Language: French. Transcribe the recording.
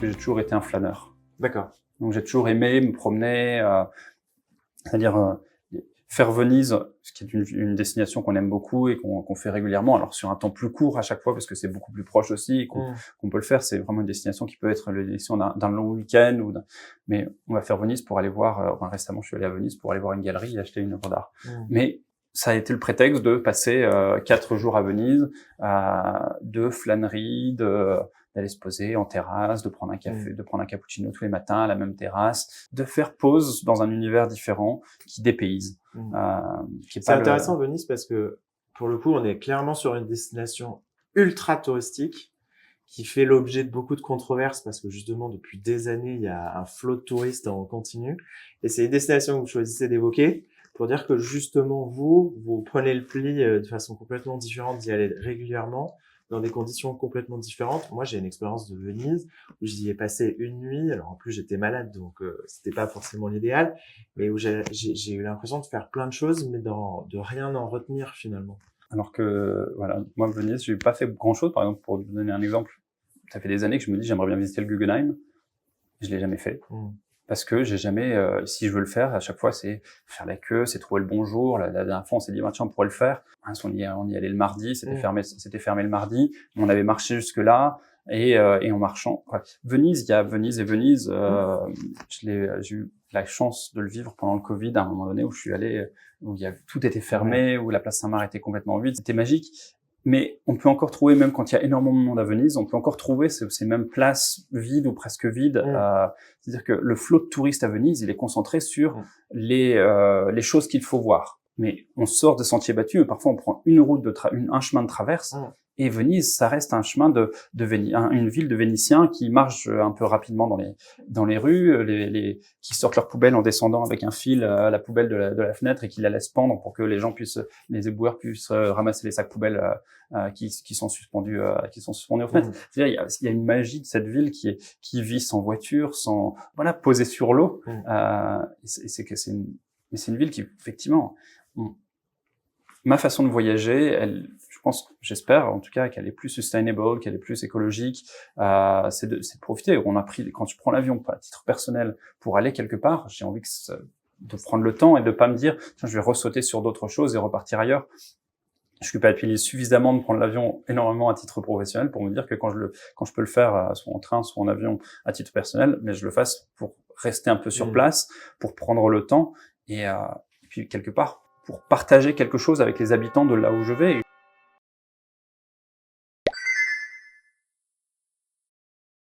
que j'ai toujours été un flâneur. D'accord. Donc j'ai toujours aimé me promener, c'est-à-dire faire Venise, ce qui est une destination qu'on aime beaucoup et qu'on fait régulièrement. Alors sur un temps plus court à chaque fois parce que c'est beaucoup plus proche aussi et qu'on peut le faire. C'est vraiment une destination qui peut être la destination d'un long week-end mais on va faire Venise pour aller voir. Récemment, je suis allé à Venise pour aller voir une galerie et acheter une œuvre d'art. Mais ça a été le prétexte de passer 4 jours à Venise, de flânerie, d'aller se poser en terrasse, de prendre un café, de prendre un cappuccino tous les matins à la même terrasse, de faire pause dans un univers différent qui dépayse. C'est intéressant Venise parce que pour le coup, on est clairement sur une destination ultra touristique qui fait l'objet de beaucoup de controverses parce que justement depuis des années, il y a un flot de touristes en continu et c'est une destination que vous choisissez d'évoquer pour dire que justement vous prenez le pli de façon complètement différente d'y aller régulièrement dans des conditions complètement différentes. Moi, j'ai une expérience de Venise où j'y ai passé une nuit. Alors en plus, j'étais malade, donc c'était pas forcément l'idéal, mais où j'ai eu l'impression de faire plein de choses, mais de rien en retenir finalement. Alors que voilà, moi Venise, j'ai pas fait grand-chose. Par exemple, pour vous donner un exemple, ça fait des années que je me dis j'aimerais bien visiter le Guggenheim. Je l'ai jamais fait. Parce que j'ai jamais, si je veux le faire, à chaque fois c'est faire la queue, c'est trouver le bon jour. La dernière fois on s'est dit tiens on pourrait le faire. On y allait le mardi, c'était fermé le mardi. On avait marché jusque là et en marchant. Venise, il y a Venise et Venise. J'ai eu la chance de le vivre pendant le Covid à un moment donné où je suis allé, où tout était fermé, où la place Saint-Marc était complètement vide. C'était magique. Mais on peut encore trouver, même quand il y a énormément de monde à Venise, on peut encore trouver ces mêmes places vides ou presque vides. C'est-à-dire que le flot de touristes à Venise, il est concentré sur les choses qu'il faut voir. Mais on sort des sentiers battus, et parfois on prend une route un chemin de traverse. Et Venise, ça reste un chemin une ville de Vénitiens qui marchent un peu rapidement dans les rues, qui sortent leurs poubelles en descendant avec un fil à la poubelle de la fenêtre et qui la laissent pendre pour que les éboueurs puissent ramasser les sacs poubelles qui sont suspendus aux fenêtres. C'est-à-dire il y a une magie de cette ville qui vit sans voiture, posée sur l'eau. C'est une ville qui effectivement ma façon de voyager, j'espère en tout cas qu'elle est plus sustainable, qu'elle est plus écologique. C'est de profiter. Quand tu prends l'avion à titre personnel pour aller quelque part, j'ai envie de prendre le temps et de pas me dire tiens je vais ressauter sur d'autres choses et repartir ailleurs. Je culpabilise suffisamment de prendre l'avion énormément à titre professionnel pour me dire que quand je peux le faire soit en train, soit en avion à titre personnel, mais je le fasse pour rester un peu sur place, pour prendre le temps et puis quelque part pour partager quelque chose avec les habitants de là où je vais.